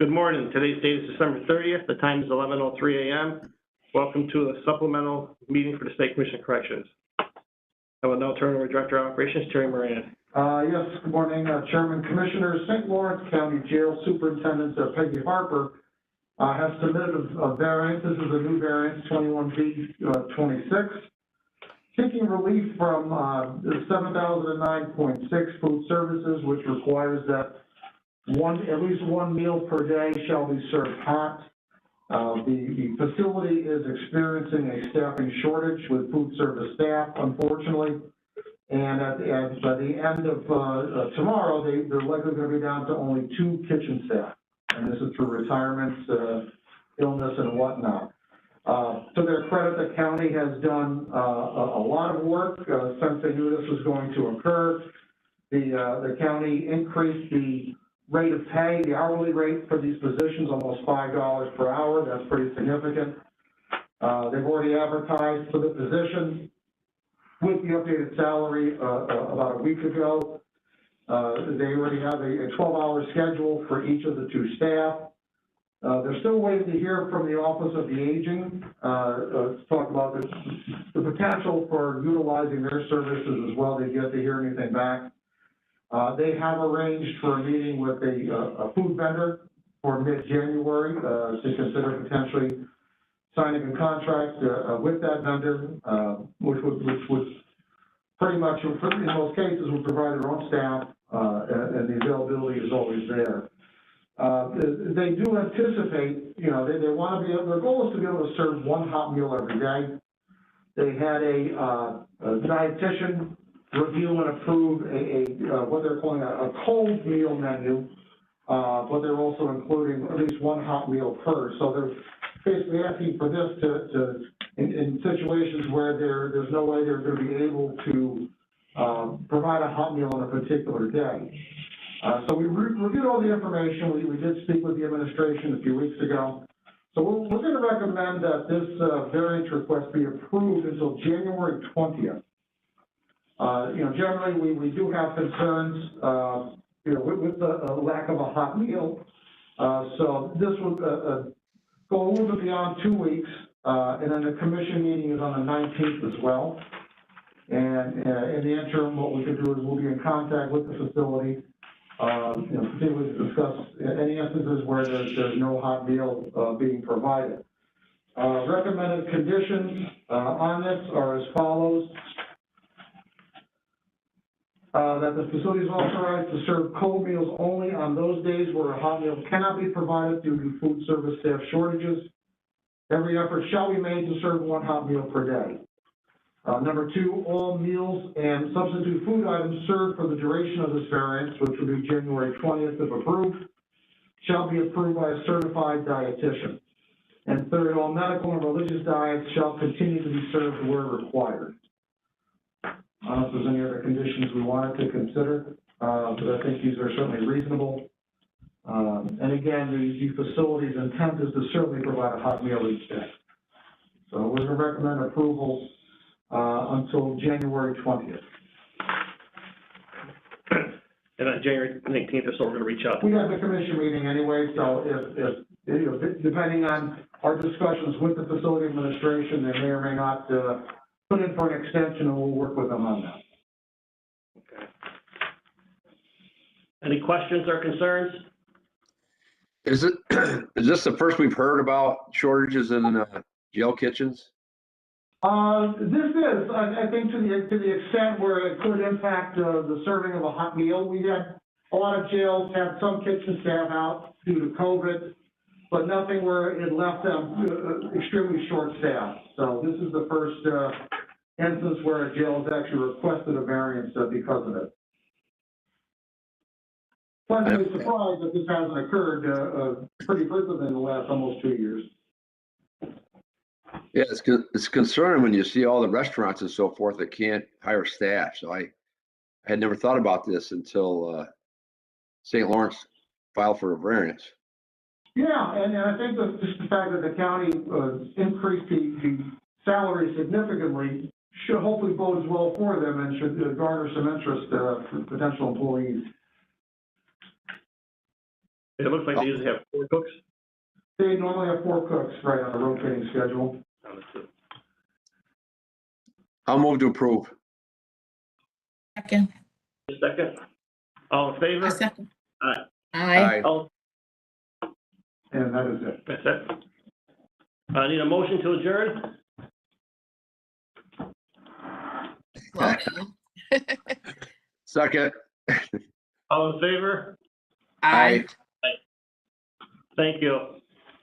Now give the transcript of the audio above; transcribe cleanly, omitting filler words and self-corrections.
Good morning. Today's date is December 30th. The time is 11:03 a.m. Welcome to the supplemental meeting for the State Commission of Corrections. I will now turn over to Director of Operations, Terry Moran. Yes, good morning, Chairman, Commissioners. St. Lawrence County Jail Superintendent Peggy Harper has submitted a variance. This is a new variance, 21B26, seeking relief from the 7009.6 food services, which requires that at least one meal per day shall be served hot. The facility is experiencing a staffing shortage with food service staff, unfortunately. And by the end of tomorrow, they're likely going to be down to only 2 kitchen staff. And this is through retirements, illness, and whatnot. To their credit, the county has done a lot of work since they knew this was going to occur. The county increased the rate of pay, the hourly rate for these positions, almost $5 per hour. That's pretty significant. They've already advertised for the position with the updated salary about a week ago. They already have a 12-hour schedule for each of the 2 staff. They're still waiting to hear from the Office of the Aging to talk about the potential for utilizing their services as well. They've yet to hear anything back. They have arranged for a meeting with a food vendor for mid-January to consider potentially signing a contract with that vendor, which would pretty much, in most cases, would provide their own staff, and the availability is always there. They do anticipate, they want to be able, their goal is to be able to serve 1 hot meal every day. They had a dietitian review and approve what they're calling a cold meal menu, but they're also including at least 1 hot meal per. So they're basically asking for this in situations where there's no way they're going to be able to provide a hot meal on a particular day. So we reviewed all the information. We did speak with the administration a few weeks ago. So we're going to recommend that this variance request be approved until January 20th. Generally we do have concerns, with the lack of a hot meal. So this would go a little bit beyond 2 weeks, and then the commission meeting is on the 19th as well. And in the interim, what we could do is we'll be in contact with the facility, continue to discuss any instances where there's no hot meal being provided. Recommended conditions on this are as follows. That the facility is authorized to serve cold meals only on those days where a hot meal cannot be provided due to food service staff shortages. Every effort shall be made to serve 1 hot meal per day. Number 2, all meals and substitute food items served for the duration of this variance, which will be January 20th if approved, shall be approved by a certified dietitian. And 3rd, all medical and religious diets shall continue to be served where required. I don't know if there's any other conditions we wanted to consider, but I think these are certainly reasonable. And again, the facility's intent is to certainly provide a hot meal each day. So we're going to recommend approval until January 20th. And on January 19th or so, we're going to reach out. We have the commission meeting anyway, so if depending on our discussions with the facility administration, they may or may not put in for an extension, and we'll work with them on that. Okay. Any questions or concerns? Is this the first we've heard about shortages in jail kitchens? This is, I think, to the extent where it could impact the serving of a hot meal. We had a lot of jails have some kitchen staff out due to COVID, but nothing where it left them extremely short-staffed. So this is the first instance where a jail has actually requested a variance because of it. Pleasantly surprised that this hasn't occurred pretty frequently in the last almost 2 years. Yeah, it's concerning when you see all the restaurants and so forth that can't hire staff. So I had never thought about this until St. Lawrence filed for a variance. Yeah, and I think that just the fact that the county increased the salary significantly should hopefully bodes well for them and should garner some interest for potential employees. It looks like they usually have 4 cooks. They normally have 4 cooks, right, on a rotating schedule. Understood. I'll move to approve. Second. Second. All in I favor? second. Aye. Aye. All, And that is it. that's it. I need a motion to adjourn. Well, Second. All in favor? aye. Thank you.